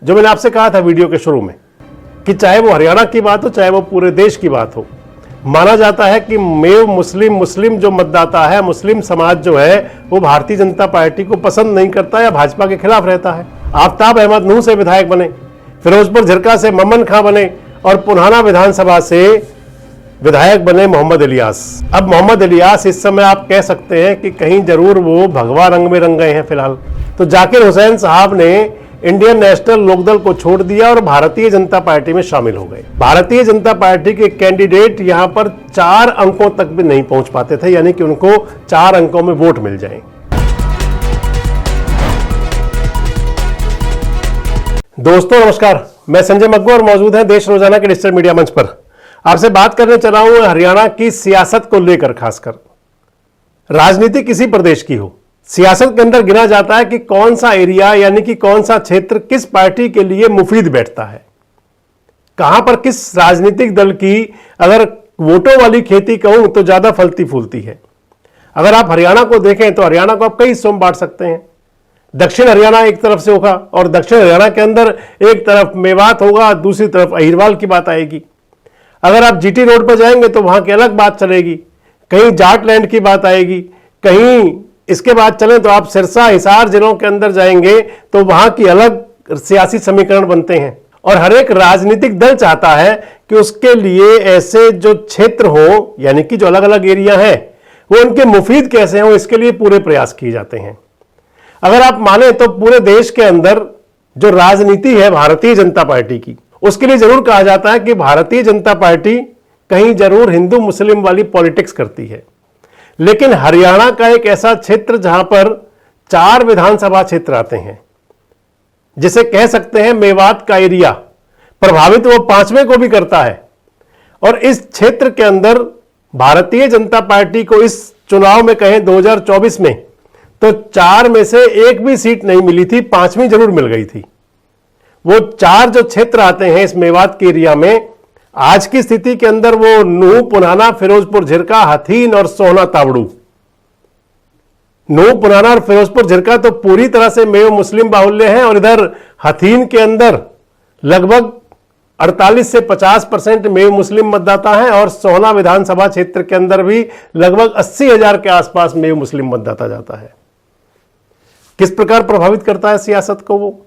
जो मैंने आपसे कहा था वीडियो के शुरू में कि चाहे वो हरियाणा की बात हो, चाहे वो पूरे देश की बात हो, माना जाता है कि मुस्लिम जो मतदाता है, मुस्लिम समाज जो है, वो भारतीय जनता पार्टी को पसंद नहीं करता या भाजपा के खिलाफ रहता है। आफ्ताब अहमद नूह से विधायक बने, फिरोजपुर झिरका से ममन खां बने और पुन्हाना विधानसभा से विधायक बने मोहम्मद इलियास। अब मोहम्मद इलियास इस समय आप कह सकते हैं कि कहीं जरूर वो भगवा रंग में रंग गए हैं फिलहाल। तो जाकिर हुसैन साहब ने इंडियन नेशनल लोकदल को छोड़ दिया और भारतीय जनता पार्टी में शामिल हो गए। भारतीय जनता पार्टी के कैंडिडेट यहां पर 4 अंकों तक भी नहीं पहुंच पाते थे, यानी कि उनको 4 अंकों में वोट मिल जाए। दोस्तों नमस्कार, मैं संजय मग्गू और मौजूद है देश रोजाना के डिजिटल मीडिया मंच पर। आपसे बात करने चला हूं हरियाणा की सियासत को लेकर। खासकर राजनीति किसी प्रदेश की हो, सियासत के अंदर गिना जाता है कि कौन सा एरिया यानी कि कौन सा क्षेत्र किस पार्टी के लिए मुफीद बैठता है, कहां पर किस राजनीतिक दल की अगर वोटों वाली खेती कहूं तो ज्यादा फलती फूलती है। अगर आप हरियाणा को देखें तो हरियाणा को आप कई हिस्सों में बांट सकते हैं। दक्षिण हरियाणा एक तरफ से होगा और दक्षिण हरियाणा के अंदर एक तरफ मेवात होगा, दूसरी तरफ अहिरवाल की बात आएगी। अगर आप जीटी रोड पर जाएंगे तो वहां की अलग बात चलेगी, कहीं जाटलैंड की बात आएगी, कहीं इसके बाद चलें तो आप सिरसा हिसार जिलों के अंदर जाएंगे तो वहां की अलग सियासी समीकरण बनते हैं। और हर एक राजनीतिक दल चाहता है कि उसके लिए ऐसे जो क्षेत्र हो, यानी कि जो अलग अलग एरिया हैं, वो उनके मुफीद कैसे हो, इसके लिए पूरे प्रयास किए जाते हैं। अगर आप माने तो पूरे देश के अंदर जो राजनीति है भारतीय जनता पार्टी की, उसके लिए जरूर कहा जाता है कि भारतीय जनता पार्टी कहीं जरूर हिंदू मुस्लिम वाली पॉलिटिक्स करती है। लेकिन हरियाणा का एक ऐसा क्षेत्र जहां पर 4 विधानसभा क्षेत्र आते हैं, जिसे कह सकते हैं मेवात का एरिया, प्रभावित वो 5वें को भी करता है। और इस क्षेत्र के अंदर भारतीय जनता पार्टी को इस चुनाव में कहें 2024 में तो 4 में से एक भी सीट नहीं मिली थी, 5वीं जरूर मिल गई थी। वो 4 जो क्षेत्र आते हैं इस मेवात के एरिया में, आज की स्थिति के अंदर वो नूह, पुन्हाना, फिरोजपुर झिरका, हथीन और सोहना तावड़ू। नूह, पुन्हाना और फिरोजपुर झिरका तो पूरी तरह से मेव मुस्लिम बाहुल्य हैं और इधर हथीन के अंदर लगभग 48 से 50% मेव मुस्लिम मतदाता हैं और सोहना विधानसभा क्षेत्र के अंदर भी लगभग 80,000 के आसपास मेव मुस्लिम मतदाता जाता है। किस प्रकार प्रभावित करता है सियासत को वो,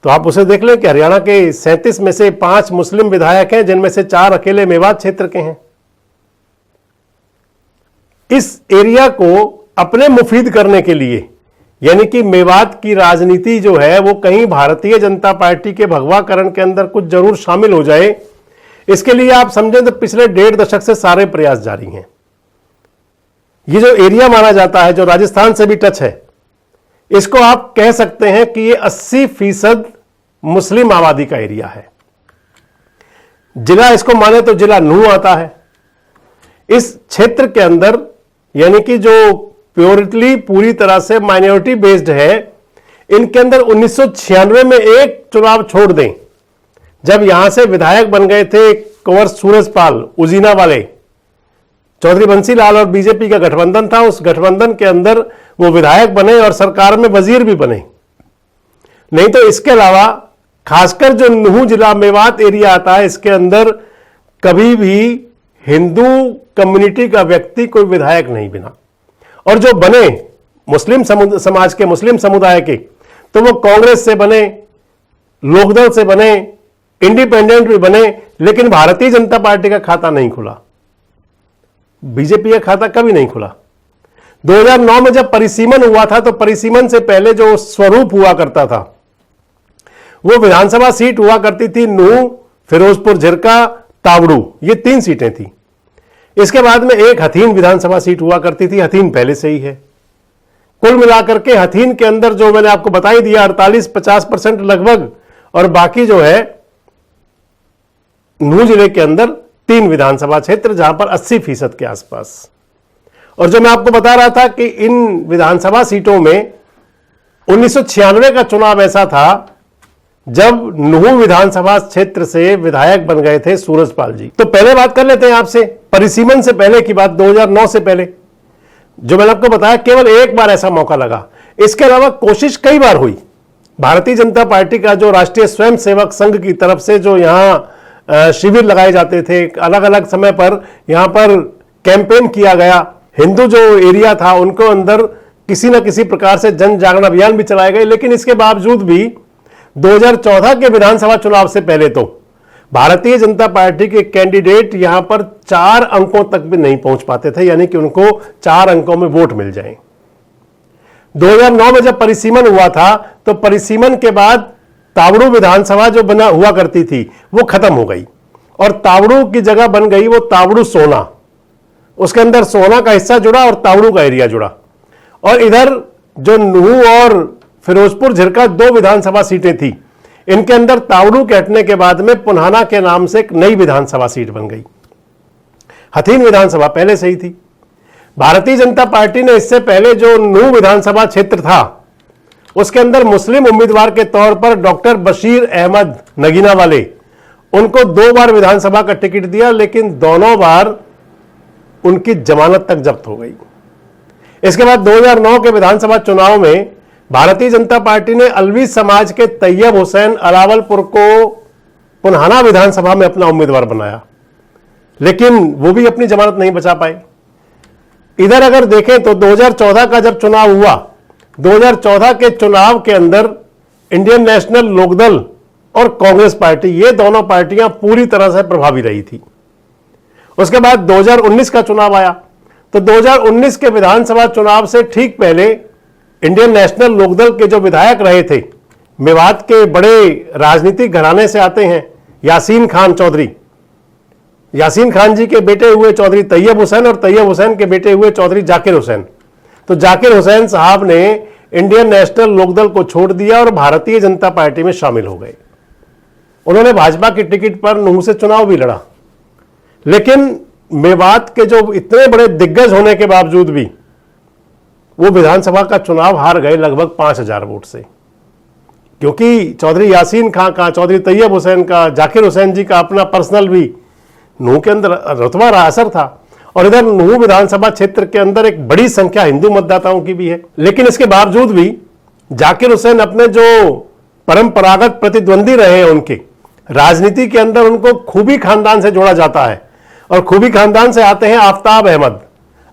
तो आप उसे देख लें कि हरियाणा के 37 में से 5 मुस्लिम विधायक हैं, जिनमें से 4 अकेले मेवात क्षेत्र के हैं। इस एरिया को अपने मुफीद करने के लिए, यानी कि मेवात की राजनीति जो है वो कहीं भारतीय जनता पार्टी के भगवाकरण के अंदर कुछ जरूर शामिल हो जाए, इसके लिए आप समझें तो पिछले 1.5 दशक से सारे प्रयास जारी हैं। ये जो एरिया माना जाता है, जो राजस्थान से भी टच है, इसको आप कह सकते हैं कि ये 80% मुस्लिम आबादी का एरिया है। जिला इसको माने तो जिला नूह आता है। इस क्षेत्र के अंदर, यानी कि जो प्योरिटली पूरी तरह से माइनॉरिटी बेस्ड है, इनके अंदर 1996 में एक चुनाव छोड़ दें, जब यहां से विधायक बन गए थे कुंवर सूरजपाल उजीना वाले, चौधरी बंसीलाल और बीजेपी का गठबंधन था, उस गठबंधन के अंदर वो विधायक बने और सरकार में वजीर भी बने। नहीं तो इसके अलावा खासकर जो नूह जिला मेवात एरिया आता है, इसके अंदर कभी भी हिंदू कम्युनिटी का व्यक्ति कोई विधायक नहीं बना। और जो बने मुस्लिम समाज के, मुस्लिम समुदाय के, तो वो कांग्रेस से बने, लोकदल से बने, इंडिपेंडेंट भी बने, लेकिन भारतीय जनता पार्टी का खाता नहीं खुला, बीजेपी का खाता कभी नहीं खुला। 2009 में जब परिसीमन हुआ था तो परिसीमन से पहले जो स्वरूप हुआ करता था, वो विधानसभा सीट हुआ करती थी नूह, फिरोजपुर झिरका, तावड़ू, ये 3 सीटें थी। इसके बाद में एक हथीन विधानसभा सीट हुआ करती थी, हथीन पहले से ही है। कुल मिलाकर के हथीन के अंदर जो मैंने आपको बता ही दिया 48-50% लगभग, और बाकी जो है नूह जिले के अंदर 3 विधानसभा क्षेत्र जहां पर 80% के आसपास। और जो मैं आपको बता रहा था कि इन विधानसभा सीटों में 1996 का चुनाव ऐसा था जब नूह विधानसभा क्षेत्र से विधायक बन गए थे सूरजपाल जी। तो पहले बात कर लेते हैं आपसे परिसीमन से पहले की बात, 2009 से पहले। जो मैंने आपको बताया केवल एक बार ऐसा मौका लगा, इसके अलावा कोशिश कई बार हुई भारतीय जनता पार्टी का जो राष्ट्रीय स्वयंसेवक संघ की तरफ से जो यहाँ शिविर लगाए जाते थे, अलग अलग समय पर यहाँ पर कैंपेन किया गया, हिंदू जो एरिया था उनको अंदर किसी न किसी प्रकार से जन जागरण अभियान भी चलाए गए। लेकिन इसके बावजूद भी 2014 के विधानसभा चुनाव से पहले तो भारतीय जनता पार्टी के कैंडिडेट यहां पर 4 अंकों तक भी नहीं पहुंच पाते थे, यानी कि उनको 4 अंकों में वोट मिल जाए। 2009 में जब परिसीमन हुआ था तो परिसीमन के बाद तावड़ू विधानसभा जो बना हुआ करती थी वो खत्म हो गई और तावड़ू की जगह बन गई वो तावड़ू सोना। उसके अंदर सोना का हिस्सा जुड़ा और तावड़ू का एरिया जुड़ा। और इधर जो नूह और फिरोजपुर झिरका 2 विधानसभा सीटें थी, इनके अंदर तावड़ू के हटने के बाद में पुन्हाना के नाम से एक नई विधानसभा सीट बन गई। हथीन विधानसभा पहले से ही थी। भारतीय जनता पार्टी ने इससे पहले जो नूह विधानसभा क्षेत्र था उसके अंदर मुस्लिम उम्मीदवार के तौर पर डॉक्टर बशीर अहमद नगीना वाले, उनको 2 बार विधानसभा का टिकट दिया, लेकिन दोनों बार उनकी जमानत तक जब्त हो गई। इसके बाद 2009 के विधानसभा चुनाव में भारतीय जनता पार्टी ने अलवी समाज के तैयब हुसैन अलावलपुर को पुन्हाना विधानसभा में अपना उम्मीदवार बनाया, लेकिन वो भी अपनी जमानत नहीं बचा पाए। इधर अगर देखें तो 2014 का जब चुनाव हुआ, 2014 के चुनाव के अंदर इंडियन नेशनल लोकदल और कांग्रेस पार्टी, ये दोनों पार्टियां पूरी तरह से प्रभावी रही थी। उसके बाद 2019 का चुनाव आया तो 2019 के विधानसभा चुनाव से ठीक पहले इंडियन नेशनल लोकदल के जो विधायक रहे थे, मेवात के बड़े राजनीतिक घराने से आते हैं यासीन खान चौधरी, यासीन खान जी के बेटे हुए चौधरी तैयब हुसैन और तैयब हुसैन के बेटे हुए चौधरी जाकिर हुसैन। तो जाकिर हुसैन साहब ने इंडियन नेशनल लोकदल को छोड़ दिया और भारतीय जनता पार्टी में शामिल हो गए। उन्होंने भाजपा की टिकट पर नूह से चुनाव भी लड़ा, लेकिन मेवात के जो इतने बड़े दिग्गज होने के बावजूद भी वो विधानसभा का चुनाव हार गए लगभग 5000 वोट से, क्योंकि चौधरी यासीन खान का, चौधरी तैयब हुसैन का, जाकिर हुसैन जी का अपना पर्सनल भी नूह के अंदर रुतबा रहा, असर था। और इधर नूह विधानसभा क्षेत्र के अंदर एक बड़ी संख्या हिंदू मतदाताओं की भी है। लेकिन इसके बावजूद भी जाकिर हुसैन अपने जो परंपरागत प्रतिद्वंदी रहे हैं उनके राजनीति के अंदर उनको खूबी खानदान से जोड़ा जाता है, और खूबी खानदान से आते हैं आफ्ताब अहमद।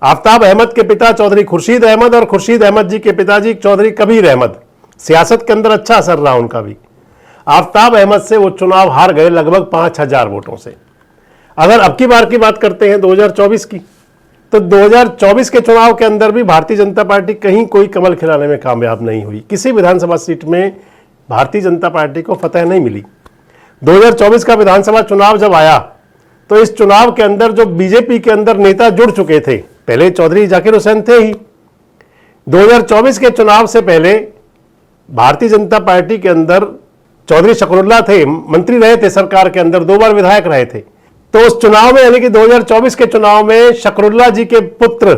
आफ्ताब अहमद के पिता चौधरी खुर्शीद अहमद और खुर्शीद अहमद जी के पिताजी चौधरी कबीर अहमद। सियासत के अंदर अच्छा असर रहा उनका भी। आफ्ताब अहमद से वो चुनाव हार गए लगभग 5000 वोटों से। अगर अब की बार की बात करते हैं 2024 की, तो 2024 के चुनाव के अंदर भी भारतीय जनता पार्टी कहीं कोई कमल खिलाने में कामयाब नहीं हुई। किसी विधानसभा सीट में भारतीय जनता पार्टी को फतह नहीं मिली। 2024 का विधानसभा चुनाव जब आया तो इस चुनाव के अंदर जो बीजेपी के अंदर नेता जुड़ चुके थे, पहले चौधरी जाकिर हुसैन थे ही, 2024 के चुनाव से पहले भारतीय जनता पार्टी के अंदर चौधरी शकरुल्लाह थे, मंत्री रहे थे सरकार के अंदर, 2 बार विधायक रहे थे। तो उस चुनाव में यानी कि 2024 के चुनाव में शकरुल्लाह जी के पुत्र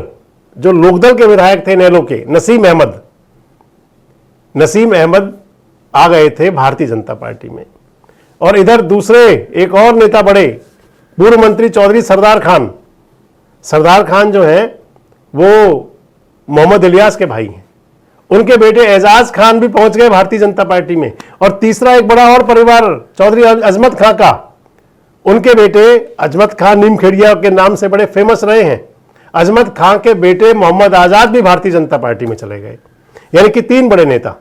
जो लोकदल के विधायक थे नेलो के, नसीम अहमद आ गए थे भारतीय जनता पार्टी में। और इधर दूसरे एक और नेता बड़े पूर्व मंत्री चौधरी सरदार खान जो है वो मोहम्मद इलियास के भाई हैं, उनके बेटे एजाज खान भी पहुंच गए भारतीय जनता पार्टी में। और तीसरा एक बड़ा और परिवार चौधरी अजमत खां का, उनके बेटे अजमत खान नीमखेड़िया के नाम से बड़े फेमस रहे हैं, अजमत खां के बेटे मोहम्मद आजाद भी भारतीय जनता पार्टी में चले गए, यानी कि 3 बड़े नेता।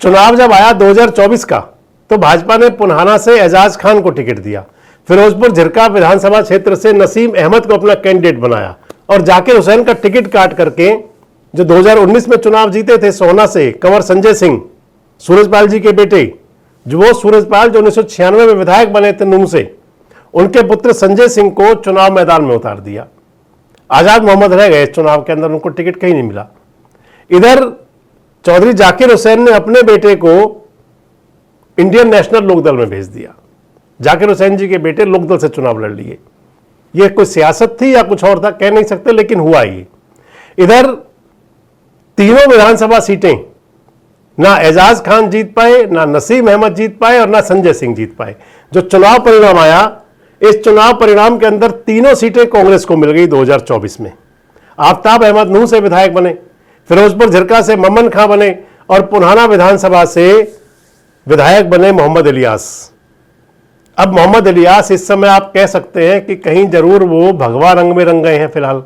चुनाव जब आया 2024 का तो भाजपा ने पुन्हाना से एजाज खान को टिकट दिया, फिरोजपुर झिरका विधानसभा क्षेत्र से नसीम अहमद को अपना कैंडिडेट बनाया, और जाकिर हुसैन का टिकट काट करके जो 2019 में चुनाव जीते थे सोहना से कंवर संजय सिंह, सूरजपाल जी के बेटे, जो वो सूरजपाल जो 1996 में विधायक बने थे नूह से, उनके पुत्र संजय सिंह को चुनाव मैदान में उतार दिया। आजाद मोहम्मद रह गए चुनाव के अंदर, उनको टिकट कहीं नहीं मिला। इधर चौधरी जाकिर हुसैन ने अपने बेटे को इंडियन नेशनल लोकदल में भेज दिया। जाकिर हुसैन जी के बेटे लोकदल से चुनाव लड़ लिए। यह कोई सियासत थी या कुछ और था कह नहीं सकते, लेकिन हुआ ये। इधर तीनों विधानसभा सीटें ना एजाज खान जीत पाए, ना नसीम अहमद जीत पाए और ना संजय सिंह जीत पाए। जो चुनाव परिणाम आया, इस चुनाव परिणाम के अंदर तीनों सीटें कांग्रेस को मिल गई 2024 में। आफ्ताब अहमद नूह से विधायक बने, फिरोजपुर झिरका से ममन खां बने और पुन्हाना विधानसभा से विधायक बने मोहम्मद इलियास। अब मोहम्मद इलियास इस समय आप कह सकते हैं कि कहीं जरूर वो भगवा रंग में रंग गए हैं। फिलहाल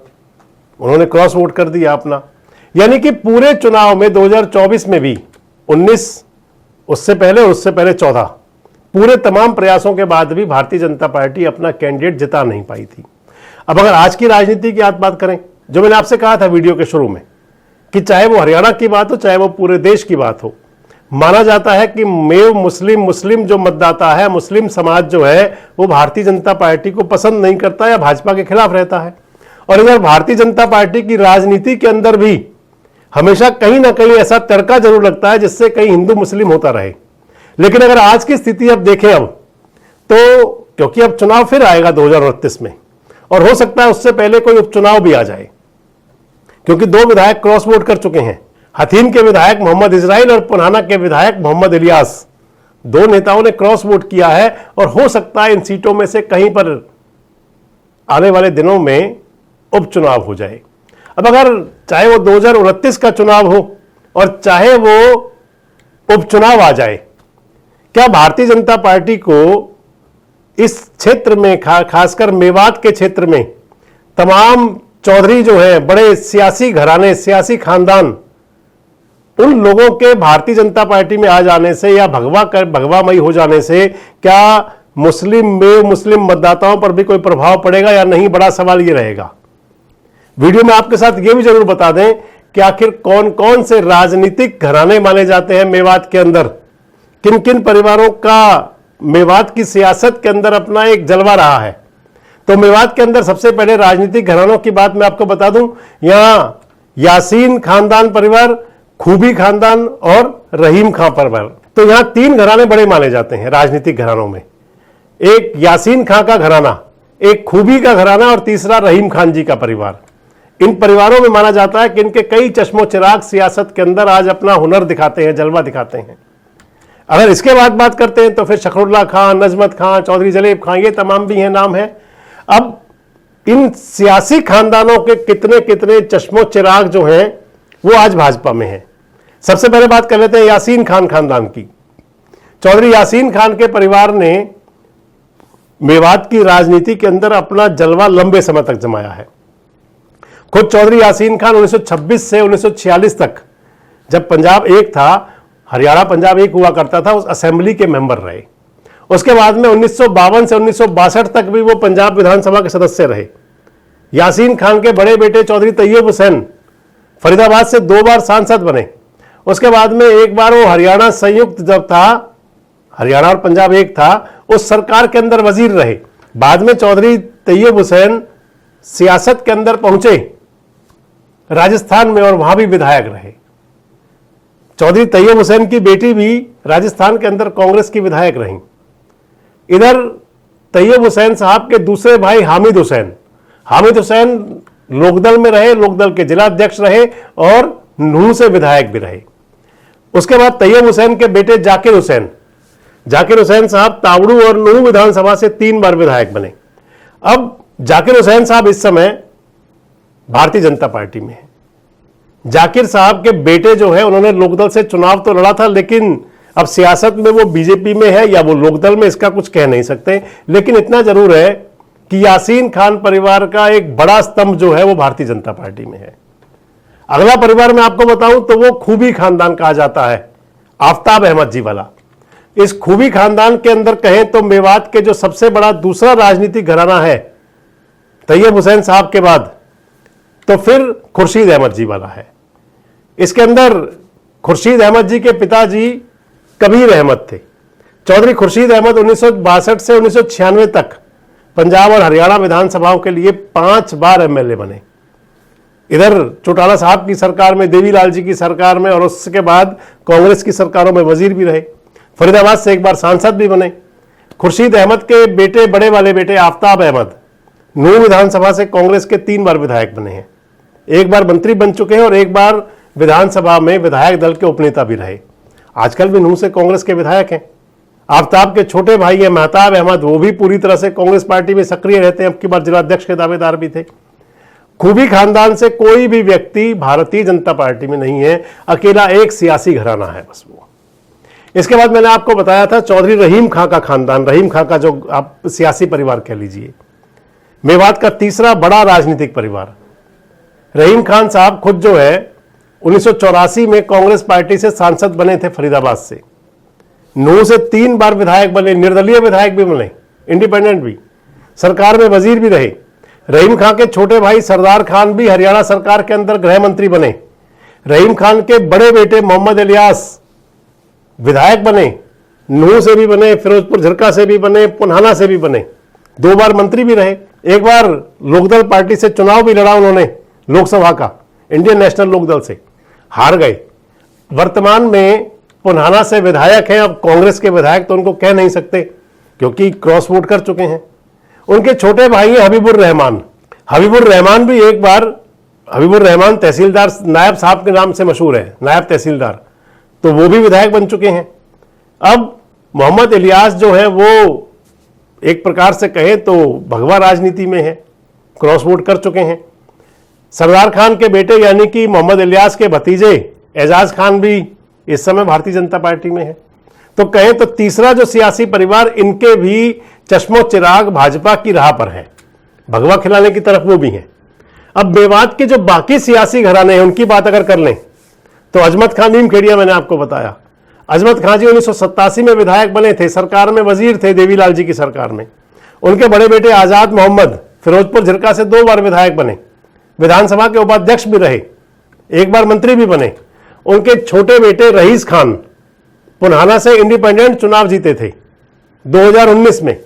उन्होंने क्रॉस वोट कर दिया अपना, यानी कि पूरे चुनाव में 2024 में भी 19, उससे पहले और उससे पहले 14, पूरे तमाम प्रयासों के बाद भी भारतीय जनता पार्टी अपना कैंडिडेट जिता नहीं पाई थी। अब अगर आज की राजनीति की बात करें, जो मैंने आपसे कहा था वीडियो के शुरू में कि चाहे वो हरियाणा की बात हो चाहे वो पूरे देश की बात हो, माना जाता है कि मुस्लिम जो मतदाता है, मुस्लिम समाज जो है, वो भारतीय जनता पार्टी को पसंद नहीं करता या भाजपा के खिलाफ रहता है। और इधर भारतीय जनता पार्टी की राजनीति के अंदर भी हमेशा कहीं ना कहीं ऐसा तड़का जरूर लगता है जिससे कहीं हिंदू मुस्लिम होता रहे। लेकिन अगर आज की स्थिति अब देखें अब तो, क्योंकि अब चुनाव फिर आएगा 2029 में, और हो सकता है उससे पहले कोई उपचुनाव भी आ जाए, क्योंकि 2 विधायक क्रॉस वोट कर चुके हैं। हथीन के विधायक मोहम्मद इजराइल और पुन्हाना के विधायक मोहम्मद इलियास, 2 नेताओं ने क्रॉस वोट किया है। और हो सकता है इन सीटों में से कहीं पर आने वाले दिनों में उपचुनाव हो जाए। अब अगर चाहे वो 2029 का चुनाव हो और चाहे वो उपचुनाव आ जाए, क्या भारतीय जनता पार्टी को इस क्षेत्र में खासकर मेवात के क्षेत्र में तमाम चौधरी जो हैं, बड़े सियासी घराने, सियासी खानदान, उन लोगों के भारतीय जनता पार्टी में आ जाने से या भगवामयी हो जाने से क्या मुस्लिम मतदाताओं पर भी कोई प्रभाव पड़ेगा या नहीं, बड़ा सवाल ये रहेगा। वीडियो में आपके साथ ये भी जरूर बता दें कि आखिर कौन कौन से राजनीतिक घराने माने जाते हैं मेवात के अंदर, किन किन परिवारों का मेवात की सियासत के अंदर अपना एक जलवा रहा है। तो मेवात के अंदर सबसे पहले राजनीतिक घरानों की बात मैं आपको बता दूं, यहां यासीन खानदान परिवार, खूबी खानदान और रहीम खां परिवार। तो यहां 3 घराने बड़े माने जाते हैं राजनीतिक घरानों में, एक यासीन खां का घराना, एक खूबी का घराना और तीसरा रहीम खान जी का परिवार। इन परिवारों में माना जाता है कि इनके कई चश्मो चिराग सियासत के अंदर आज अपना हुनर दिखाते हैं, जलवा दिखाते हैं। अगर इसके बाद बात करते हैं तो फिर शखरुल्ला खान, नजमत खां, चौधरी जलेब खां, ये तमाम भी हैं, नाम है। अब इन सियासी खानदानों के कितने कितने चश्मो चिराग जो हैं वो आज भाजपा में हैं। सबसे पहले बात कर लेते हैं यासीन खान खानदान की। चौधरी यासीन खान के परिवार ने मेवात की राजनीति के अंदर अपना जलवा लंबे समय तक जमाया है। खुद चौधरी यासीन खान 1926 से 1946 तक, जब पंजाब एक था, हरियाणा पंजाब एक हुआ करता था, उस असेंबली के मेंबर रहे। उसके बाद में 1952 से 1962 तक भी वो पंजाब विधानसभा के सदस्य रहे। यासीन खान के बड़े बेटे चौधरी तैयब हुसैन फरीदाबाद से 2 बार सांसद बने। उसके बाद में एक बार वो हरियाणा संयुक्त जब था, हरियाणा और पंजाब एक था, उस सरकार के अंदर वजीर रहे। बाद में चौधरी तैयब हुसैन सियासत के अंदर पहुंचे राजस्थान में और वहां भी विधायक रहे। चौधरी तैयब हुसैन की बेटी भी राजस्थान के अंदर कांग्रेस की विधायक रहीं। इधर तैयब हुसैन साहब के दूसरे भाई हामिद हुसैन लोकदल में रहे, लोकदल के जिला अध्यक्ष रहे और नूह से विधायक भी रहे। उसके बाद तैयब हुसैन के बेटे जाकिर हुसैन साहब तावड़ू और नूह विधानसभा से 3 बार विधायक बने। अब जाकिर हुसैन साहब इस समय भारतीय जनता पार्टी में है। जाकिर साहब के बेटे जो है, उन्होंने लोकदल से चुनाव तो लड़ा था, लेकिन अब सियासत में वो बीजेपी में है या वो लोकदल में, इसका कुछ कह नहीं सकते। लेकिन इतना जरूर है कि यासीन खान परिवार का एक बड़ा स्तंभ जो है वो भारतीय जनता पार्टी में है। अगला परिवार मैं आपको बताऊं तो वो खूबी खानदान कहा जाता है, आफ्ताब अहमद जी वाला। इस खूबी खानदान के अंदर कहें तो मेवात के जो सबसे बड़ा दूसरा राजनीतिक घराना है तैयब हुसैन साहब के बाद, तो फिर खुर्शीद अहमद जी वाला है। इसके अंदर खुर्शीद अहमद जी के पिताजी कबीर अहमद थे। चौधरी खुर्शीद अहमद 1962 से 1996 तक पंजाब और हरियाणा विधानसभाओं के लिए 5 बार एमएलए बने। इधर चौटाला साहब की सरकार में, देवीलाल जी की सरकार में और उसके बाद कांग्रेस की सरकारों में वजीर भी रहे। फरीदाबाद से एक बार सांसद भी बने। खुर्शीद अहमद के बेटे, बड़े वाले बेटे आफ्ताब अहमद नूह विधानसभा से कांग्रेस के 3 बार विधायक बने हैं। एक बार मंत्री बन चुके हैं और एक बार विधानसभा में विधायक दल के उपनेता भी रहे। आजकल भी नूह से कांग्रेस के विधायक हैं। आफ्ताब के छोटे भाई हैं महताब अहमद, वो भी पूरी तरह से कांग्रेस पार्टी में सक्रिय रहते हैं, अब की बार जिलाध्यक्ष के दावेदार भी थे। खूबी खानदान से कोई भी व्यक्ति भारतीय जनता पार्टी में नहीं है, अकेला एक सियासी घराना है बस वो। इसके बाद मैंने आपको बताया था चौधरी रहीम खां का खानदान, रहीम खां का जो आप सियासी परिवार कह लीजिए, मेवात का तीसरा बड़ा राजनीतिक परिवार। रहीम खान साहब खुद जो है 1984 में कांग्रेस पार्टी से सांसद बने थे फरीदाबाद से, नूंह से 3 बार विधायक बने, निर्दलीय विधायक भी बने, इंडिपेंडेंट भी, सरकार में वजीर भी रहे। रहीम खान के छोटे भाई सरदार खान भी हरियाणा सरकार के अंदर गृह मंत्री बने। रहीम खान के बड़े बेटे मोहम्मद इलियास विधायक बने, नूंह से भी बने, फिरोजपुर झिरका से भी बने, पुन्हाना से भी बने, 2 बार मंत्री भी रहे। एक बार लोकदल पार्टी से चुनाव भी लड़ा उन्होंने, लोकसभा का, इंडियन नेशनल लोकदल से, हार गए। वर्तमान में पुन्हाना से विधायक हैं। अब कांग्रेस के विधायक तो उनको कह नहीं सकते क्योंकि क्रॉस वोट कर चुके हैं। उनके छोटे भाई हैं हबीबुर रहमान। हबीबुर रहमान भी एक बार, हबीबुर रहमान तहसीलदार नायब साहब के नाम से मशहूर है, नायब तहसीलदार, तो वो भी विधायक बन चुके हैं। अब मोहम्मद इलियास जो है वो एक प्रकार से कहें तो भगवा राजनीति में है, क्रॉस वोट कर चुके हैं। सरदार खान के बेटे यानी कि मोहम्मद इलियास के भतीजे एजाज खान भी इस समय भारतीय जनता पार्टी में है। तो कहें तो तीसरा जो सियासी परिवार, इनके भी चश्मो चिराग भाजपा की राह पर है, भगवा खिलाने की तरफ वो भी हैं। अब मेवात के जो बाकी सियासी घराने हैं उनकी बात अगर कर लें तो अजमत खान नीमखेड़िया, मैंने आपको बताया, अजमत खान जी 1987 में विधायक बने थे, सरकार में वजीर थे देवीलाल जी की सरकार में। उनके बड़े बेटे आजाद मोहम्मद फिरोजपुर झिरका से 2 बार विधायक बने, विधानसभा के उपाध्यक्ष भी रहे, 1 बार मंत्री भी बने। उनके छोटे बेटे रईस खान पुन्हाना से इंडिपेंडेंट चुनाव जीते थे 2019 में।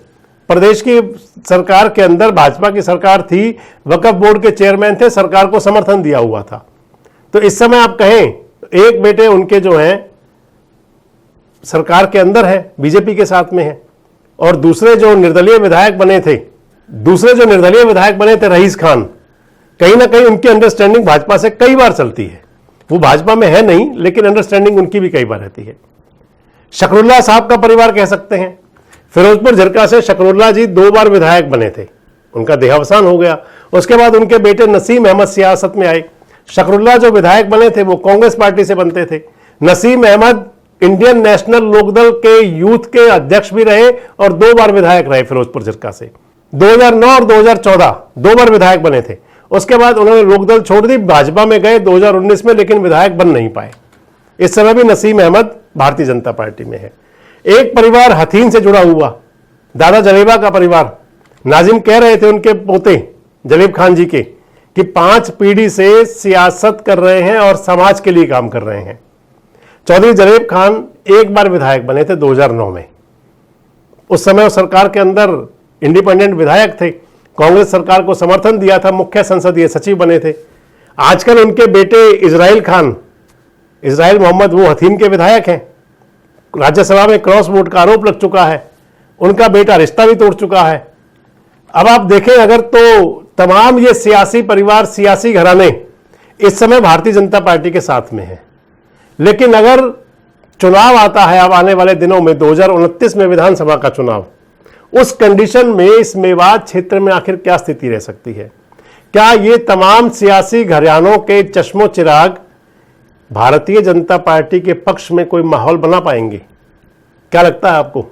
प्रदेश की सरकार के अंदर भाजपा की सरकार थी, वक्फ बोर्ड के चेयरमैन थे, सरकार को समर्थन दिया हुआ था। तो इस समय आप कहें एक बेटे उनके जो हैं सरकार के अंदर है, बीजेपी के साथ में है, और दूसरे जो निर्दलीय विधायक बने थे रईस खान, कहीं ना कहीं उनकी अंडरस्टैंडिंग भाजपा से कई बार चलती है। वो भाजपा में है नहीं, लेकिन अंडरस्टैंडिंग उनकी भी कई बार रहती है। शकरुल्ला साहब का परिवार कह सकते हैं, फिरोजपुर झिरका से शकरुल्ला जी 2 बार विधायक बने थे, उनका देहावसान हो गया। उसके बाद उनके बेटे नसीम अहमद सियासत में आए। शकरुल्ला जो विधायक बने थे वो कांग्रेस पार्टी से बनते थे। नसीम अहमद इंडियन नेशनल लोकदल के यूथ के अध्यक्ष भी रहे और 2 बार विधायक रहे फिरोजपुर झिरका से। 2009 और 2014 2 बार विधायक बने थे। उसके बाद उन्होंने लोकदल छोड़ दी, भाजपा में गए 2019 में, लेकिन विधायक बन नहीं पाए। इस समय भी नसीम अहमद भारतीय जनता पार्टी में है। एक परिवार हथीन से जुड़ा हुआ, दादा जलेबा का परिवार, नाजिम कह रहे थे उनके पोते जलेब खान जी के कि 5 पीढ़ी से सियासत कर रहे हैं और समाज के लिए काम कर रहे हैं। चौधरी जलेब खान 1 बार विधायक बने थे 2009 में। उस समय उस सरकार के अंदर इंडिपेंडेंट विधायक थे, कांग्रेस सरकार को समर्थन दिया था, मुख्य संसदीय सचिव बने थे। आजकल उनके बेटे इजराइल खान, इजराइल मोहम्मद, वो हथीन के विधायक हैं। राज्यसभा में क्रॉस वोट का आरोप लग चुका है, उनका बेटा रिश्ता भी तोड़ चुका है। अब आप देखें अगर तो तमाम ये सियासी परिवार, सियासी घराने इस समय भारतीय जनता पार्टी के साथ में है। लेकिन अगर चुनाव आता है अब आने वाले दिनों में 2029 में विधानसभा का चुनाव, उस कंडीशन में इस मेवात क्षेत्र में आखिर क्या स्थिति रह सकती है? क्या ये तमाम सियासी घरानों के चश्मो चिराग भारतीय जनता पार्टी के पक्ष में कोई माहौल बना पाएंगे? क्या लगता है आपको?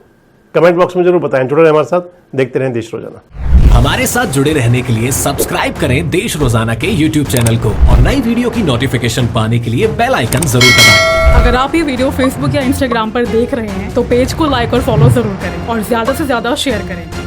कमेंट बॉक्स में जरूर बताएं। जुड़े रहें हमारे साथ, देखते रहें देश रोजाना। हमारे साथ जुड़े रहने के लिए सब्सक्राइब करें देश रोजाना के YouTube चैनल को और नई वीडियो की नोटिफिकेशन पाने के लिए बेल आइकन जरूर दबाएं। अगर आप ये वीडियो Facebook या Instagram पर देख रहे हैं तो पेज को लाइक और फॉलो जरूर करें और ज्यादा से ज्यादा शेयर करें।